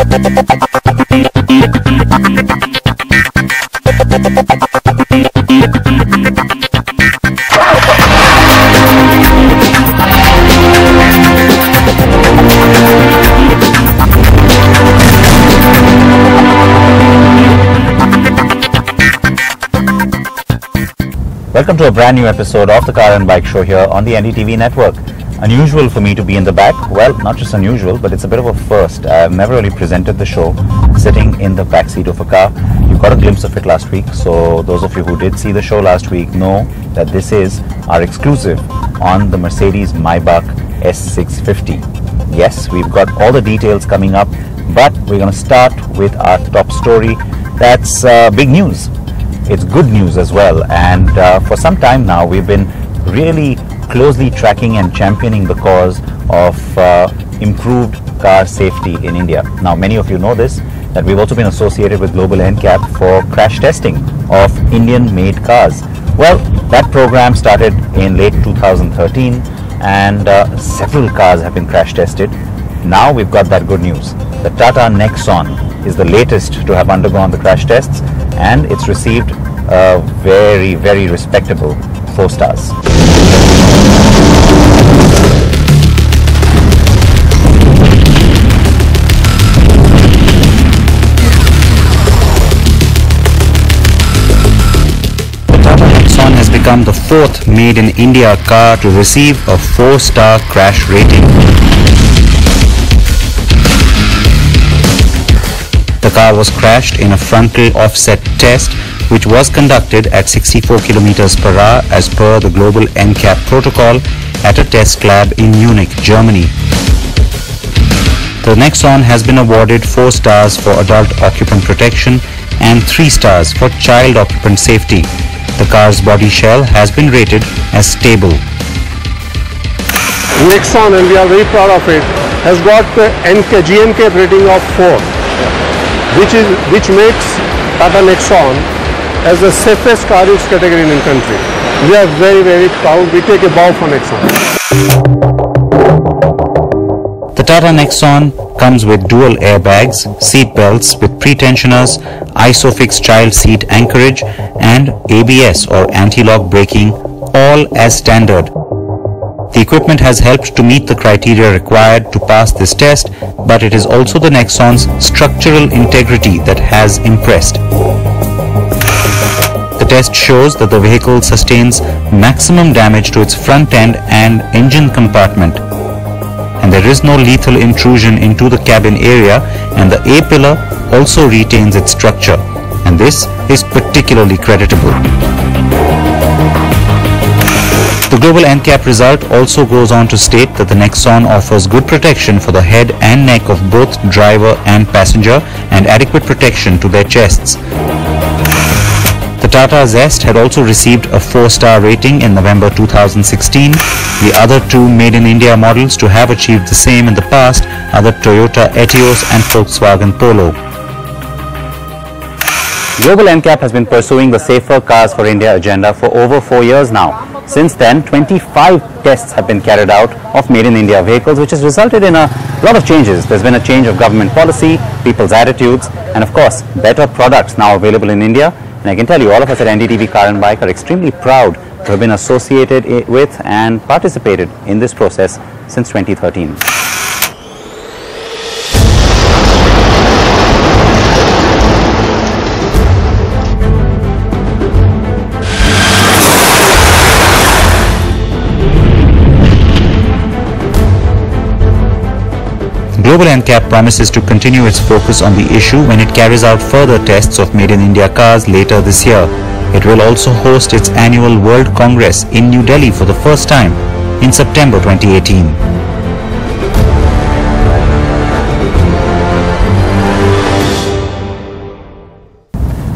Welcome to a brand new episode of the Car and Bike Show here on the NDTV network. Unusual for me to be in the back. Well, not just unusual, but it's a bit of a first. I've never really presented the show sitting in the back seat of a car. You got a glimpse of it last week, so those of you who did see the show last week know that this is our exclusive on the Mercedes-Maybach S650. Yes, we've got all the details coming up, but we're going to start with our top story. That's big news. It's good news as well, and for some time now we've been really closely tracking and championing the cause of improved car safety in India. Now, many of you know this, that we've also been associated with global NCAP for crash testing of Indian-made cars. Well, that program started in late 2013 and several cars have been crash tested. Now we've got that good news. The Tata Nexon is the latest to have undergone the crash tests, and it's received a very, very respectable 4 stars. The Tata Nexon has become the 4th made in India car to receive a 4-star crash rating. The car was crashed in a frontal offset test which was conducted at 64 km per hour as per the global NCAP protocol at a test lab in Munich, Germany. The Nexon has been awarded 4 stars for adult occupant protection and 3 stars for child occupant safety. The car's body shell has been rated as stable. Nexon, and we are very proud of it, has got the GNCAP rating of 4. which makes Tata Nexon as the safest car in its category in the country. We are very, very proud. We take a bow for Nexon. The Tata Nexon comes with dual airbags, seat belts with pre-tensioners, ISOFIX child seat anchorage and ABS or anti-lock braking, all as standard. The equipment has helped to meet the criteria required to pass this test, but it is also the Nexon's structural integrity that has impressed. The test shows that the vehicle sustains maximum damage to its front end and engine compartment, and there is no lethal intrusion into the cabin area, and the A-pillar also retains its structure, and this is particularly creditable. The global NCAP result also goes on to state that the Nexon offers good protection for the head and neck of both driver and passenger and adequate protection to their chests. The Tata Zest had also received a 4-star rating in November 2016. The other 2 made in India models to have achieved the same in the past are the Toyota Etios and Volkswagen Polo. Global NCAP has been pursuing the Safer Cars for India agenda for over 4 years now. Since then, 25 tests have been carried out of made in India vehicles, which has resulted in a lot of changes. There's been a change of government policy, people's attitudes, and of course, better products now available in India. And I can tell you, all of us at NDTV Car and Bike are extremely proud to have been associated with and participated in this process since 2013. Global NCAP promises to continue its focus on the issue when it carries out further tests of Made in India cars later this year. It will also host its annual World Congress in New Delhi for the first time in September 2018.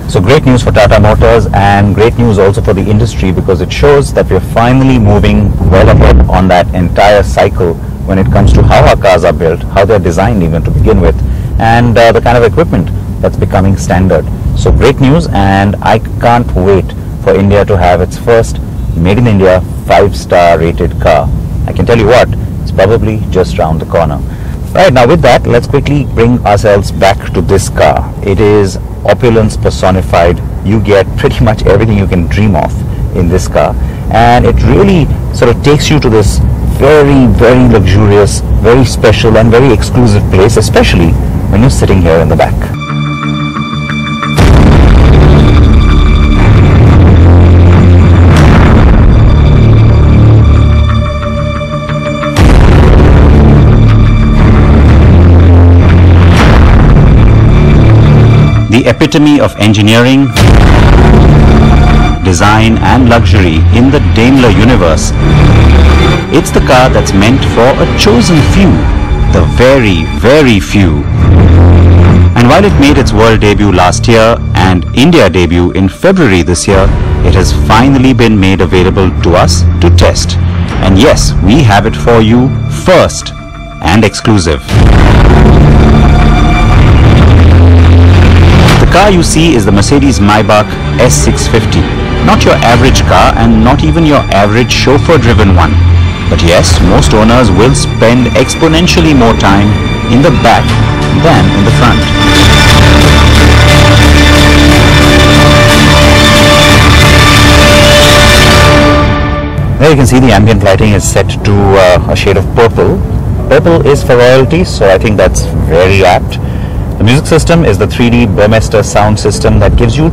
So great news for Tata Motors and great news also for the industry, because it shows that we're finally moving well ahead on that entire cycle when it comes to how our cars are built, how they're designed even to begin with, and the kind of equipment that's becoming standard. So great news, and I can't wait for India to have its first Made in India 5-star rated car. I can tell you what, it's probably just round the corner. Right, now with that, let's quickly bring ourselves back to this car. It is opulence personified. You get pretty much everything you can dream of in this car, and it really sort of takes you to this very, very luxurious, very special and very exclusive place, especially when you're sitting here in the back. The epitome of engineering, design and luxury in the Daimler universe. It's the car that's meant for a chosen few, the very, very few. And while it made its world debut last year and India debut in February this year, it has finally been made available to us to test. And yes, we have it for you first and exclusive. The car you see is the Mercedes-Maybach S650. Not your average car and not even your average chauffeur-driven one. But yes, most owners will spend exponentially more time in the back than in the front. There you can see the ambient lighting is set to a shade of purple. Purple is for royalty, so I think that's very apt. The music system is the 3D Burmester sound system that gives you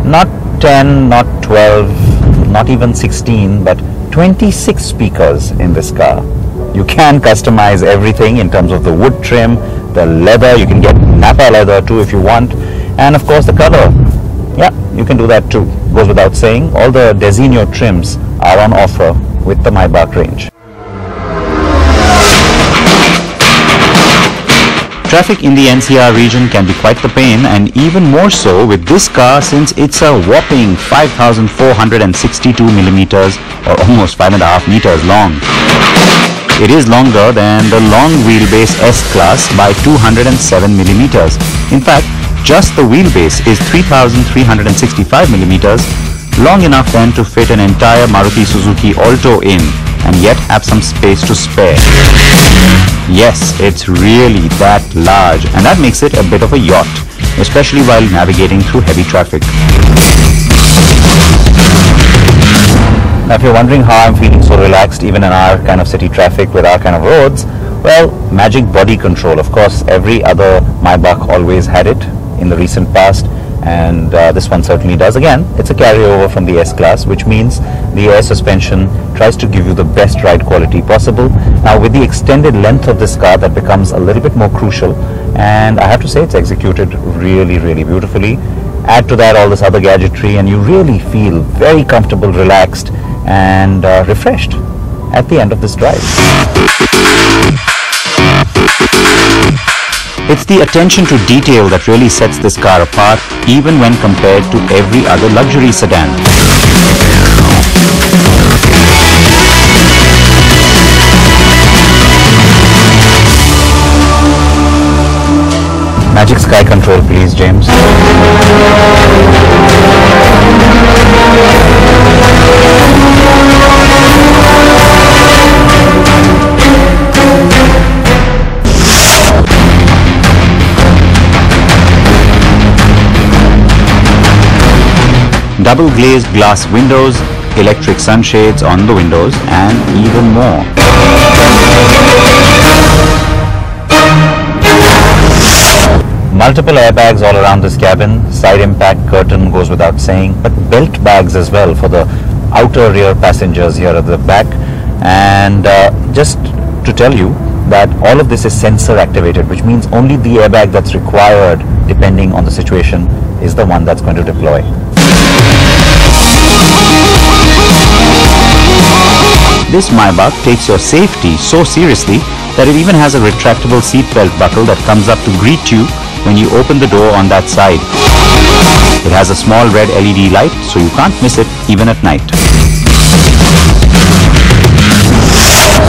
not 10, not 12, not even 16, but 26 speakers in this car. You can customize everything in terms of the wood trim, the leather. You can get Napa leather too if you want, and of course the color. Yeah, you can do that too. Goes without saying, all the Designo trims are on offer with the Maybach range. Traffic in the NCR region can be quite the pain, and even more so with this car since it's a whopping 5,462 millimeters or almost 5.5 meters long. It is longer than the long wheelbase S-Class by 207 millimeters. In fact, just the wheelbase is 3,365 millimeters, long enough then to fit an entire Maruti Suzuki Alto in, and yet have some space to spare. Yes, it's really that large, and that makes it a bit of a yacht, especially while navigating through heavy traffic. Now if you're wondering how I'm feeling so relaxed even in our kind of city traffic with our kind of roads, well, magic body control. Of course, every other Maybach always had it in the recent past, and this one certainly does. Again, it's a carryover from the S-Class, which means the air suspension tries to give you the best ride quality possible. Now with the extended length of this car, that becomes a little bit more crucial, and I have to say it's executed really, really beautifully. Add to that all this other gadgetry and you really feel very comfortable, relaxed and refreshed at the end of this drive. It's the attention to detail that really sets this car apart, even when compared to every other luxury sedan. Magic sky control, please, James. Double glazed glass windows, electric sunshades on the windows, and even more. Multiple airbags all around this cabin. Side impact curtain goes without saying, but belt bags as well for the outer rear passengers here at the back. And just to tell you that all of this is sensor activated, which means only the airbag that's required depending on the situation is the one that's going to deploy. This Maybach takes your safety so seriously that it even has a retractable seatbelt buckle that comes up to greet you when you open the door on that side. It has a small red LED light, so you can't miss it even at night.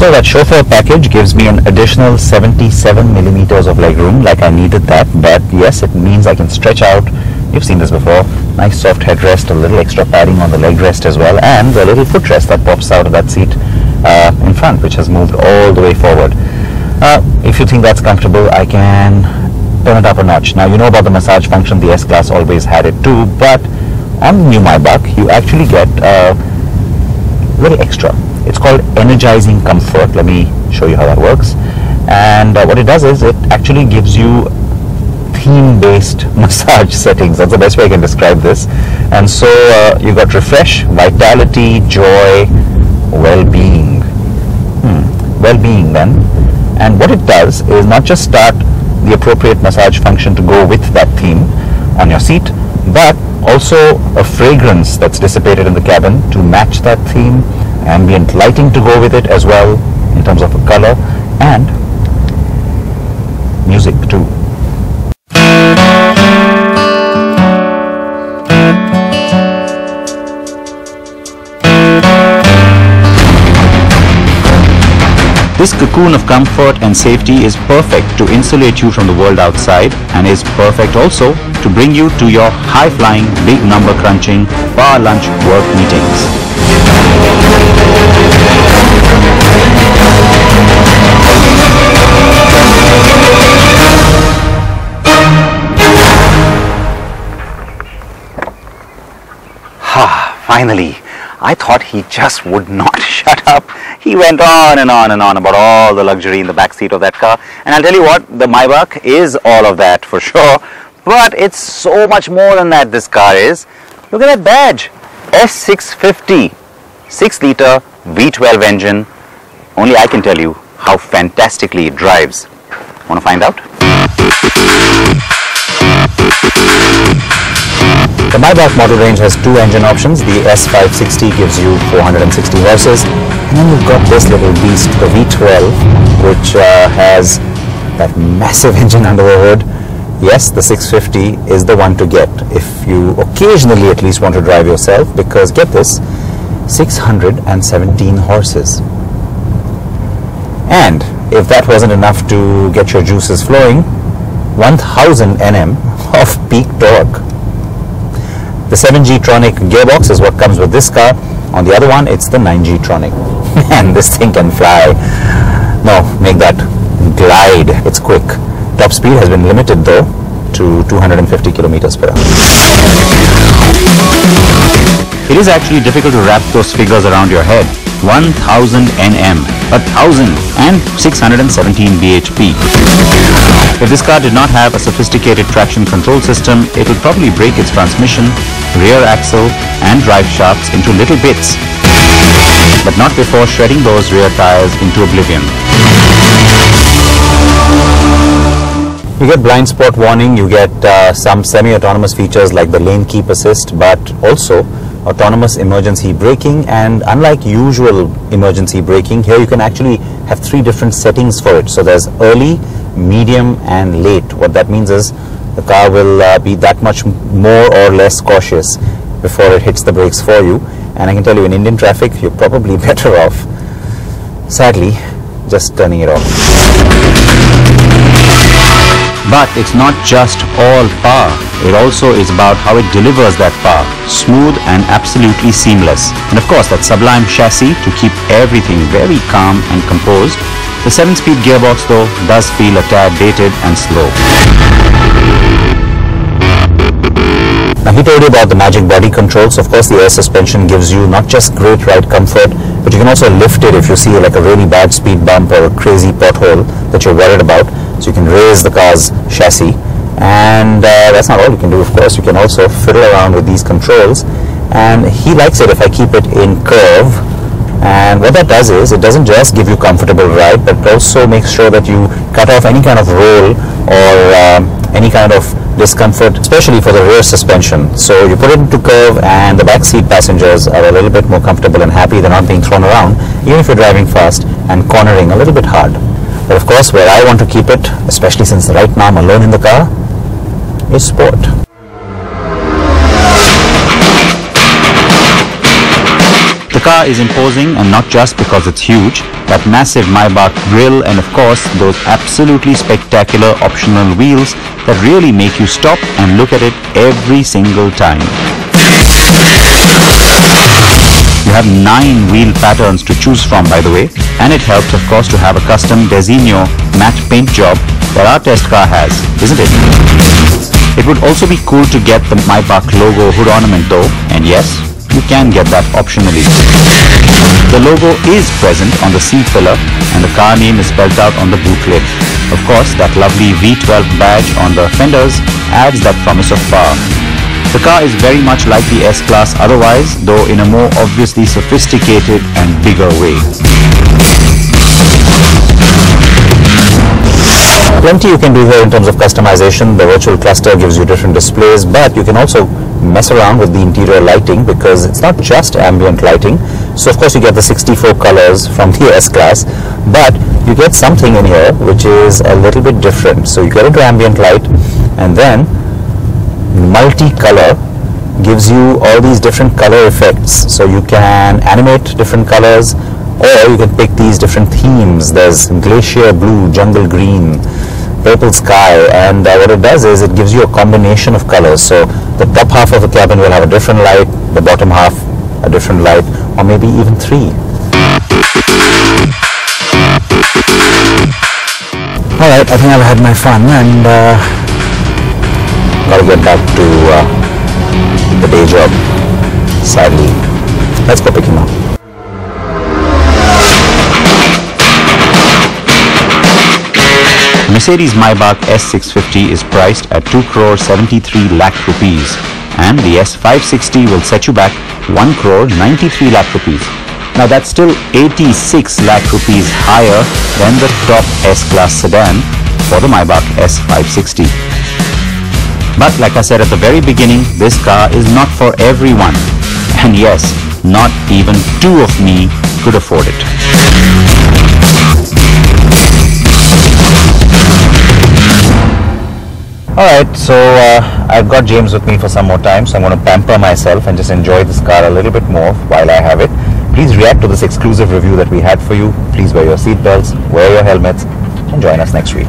So that chauffeur package gives me an additional 77 millimeters of legroom, like I needed that, but yes, it means I can stretch out. You've seen this before. Nice soft headrest, a little extra padding on the leg rest as well, and a little footrest that pops out of that seat in front, which has moved all the way forward. If you think that's comfortable, I can turn it up a notch. Now, you know about the massage function, the S-Class always had it too, but on the new Maybach, you actually get a little extra. It's called energizing comfort. Let me show you how that works. And what it does is it actually gives you theme-based massage settings. That's the best way I can describe this. And so you've got refresh, vitality, joy, well-being. Well-being then. And what it does is not just start the appropriate massage function to go with that theme on your seat, but also a fragrance that's dissipated in the cabin to match that theme, ambient lighting to go with it as well in terms of a color, and music too. This cocoon of comfort and safety is perfect to insulate you from the world outside, and is perfect also to bring you to your high-flying, big number crunching, bar lunch work meetings. Finally, I thought he just would not shut up. He went on and on and on about all the luxury in the back seat of that car. And I'll tell you what, the Maybach is all of that for sure. But it's so much more than that, this car is. Look at that badge. S650. 6-liter V12 engine. Only I can tell you how fantastically it drives. Want to find out? The Maybach model range has two engine options. The S560 gives you 460 horses, and then you've got this little beast, the V12, which has that massive engine under the hood. Yes, the 650 is the one to get if you occasionally at least want to drive yourself, because get this, 617 horses. And if that wasn't enough to get your juices flowing, 1000 Nm of peak torque. The 7G-tronic gearbox is what comes with this car. On the other one, it's the 9G-tronic. And this thing can fly. No, make that glide. It's quick. Top speed has been limited though to 250 kilometers per hour. It is actually difficult to wrap those figures around your head. 1000 Nm, 1000 and 617 bhp. If this car did not have a sophisticated traction control system, it will probably break its transmission, rear axle and drive shafts into little bits. But not before shredding those rear tires into oblivion. You get blind spot warning, you get some semi-autonomous features like the lane keep assist, but also autonomous emergency braking. And unlike usual emergency braking, here you can actually have 3 different settings for it. So there's early, medium and late. What that means is the car will be that much more or less cautious before it hits the brakes for you. And I can tell you, in Indian traffic, you're probably better off, sadly, just turning it off. But it's not just all power. It also is about how it delivers that power. Smooth and absolutely seamless. And of course, that sublime chassis to keep everything very calm and composed. The 7-speed gearbox though does feel a tad dated and slow. Now, he told you about the magic body controls. Of course, the air suspension gives you not just great ride comfort, but you can also lift it if you see like a really bad speed bump or a crazy pothole that you're worried about. So you can raise the car's chassis. And that's not all you can do, of course. You can also fiddle around with these controls. And he likes it if I keep it in curve. And what that does is, it doesn't just give you comfortable ride, but also makes sure that you cut off any kind of roll or any kind of discomfort, especially for the rear suspension. So you put it into curve and the back seat passengers are a little bit more comfortable and happy. They're not being thrown around, even if you're driving fast and cornering a little bit hard. But of course, where I want to keep it, especially since right now I'm alone in the car, is sport. The car is imposing, and not just because it's huge. That massive Maybach grille and of course those absolutely spectacular optional wheels that really make you stop and look at it every single time. You have 9 wheel patterns to choose from, by the way. And it helps, of course, to have a custom Designo matte paint job that our test car has, isn't it? It would also be cool to get the Maybach logo hood ornament though, and yes, you can get that optionally. The logo is present on the C pillar and the car name is spelled out on the boot lid. Of course, that lovely V12 badge on the fenders adds that promise of power. The car is very much like the S-Class otherwise, though in a more obviously sophisticated and bigger way. Plenty you can do here in terms of customization. The virtual cluster gives you different displays, but you can also mess around with the interior lighting because it's not just ambient lighting. So of course you get the 64 colors from the S-Class, but you get something in here which is a little bit different. So you get into ambient light, and then multicolor gives you all these different color effects. So you can animate different colors, or you can pick these different themes. There's glacier blue, jungle green, purple sky, and what it does is it gives you a combination of colors. So the top half of the cabin will have a different light, the bottom half a different light, or maybe even three. Alright, I think I've had my fun and gotta get back to the day job, sadly. Let's go pick him up. Mercedes-Maybach S650 is priced at 2,73 lakh rupees, and the S560 will set you back 1,93 lakh rupees. Now that's still 86 lakh rupees higher than the top S-Class sedan for the Maybach S560. But like I said at the very beginning, this car is not for everyone. And yes, not even two of me could afford it. Alright, so I've got James with me for some more time, so I'm going to pamper myself and just enjoy this car a little bit more while I have it. Please react to this exclusive review that we had for you. Please wear your seatbelts, wear your helmets, and join us next week.